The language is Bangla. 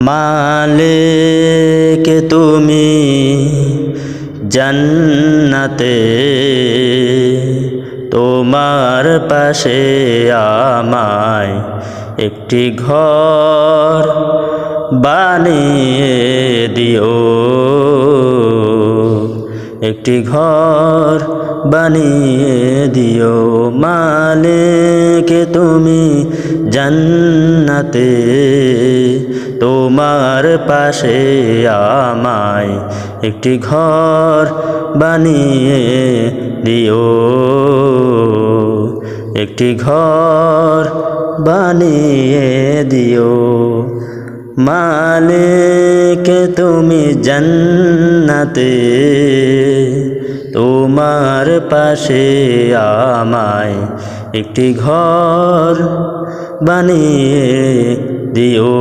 মালিক তুমি জান্নাতে, তোমার পাশে আমায় একটি ঘর বানিয়ে দিও, একটি ঘর বানিয়ে দিও। মালিক তুমি জান্নাতে, তোমার পাশে আমায় একটি ঘর বানিয়ে দিও, একটি ঘর বানিয়ে দিও। মালিক তুমি জান্নাতে, তোমার পাশে আমায় একটি ঘর বানিয়ে দিও।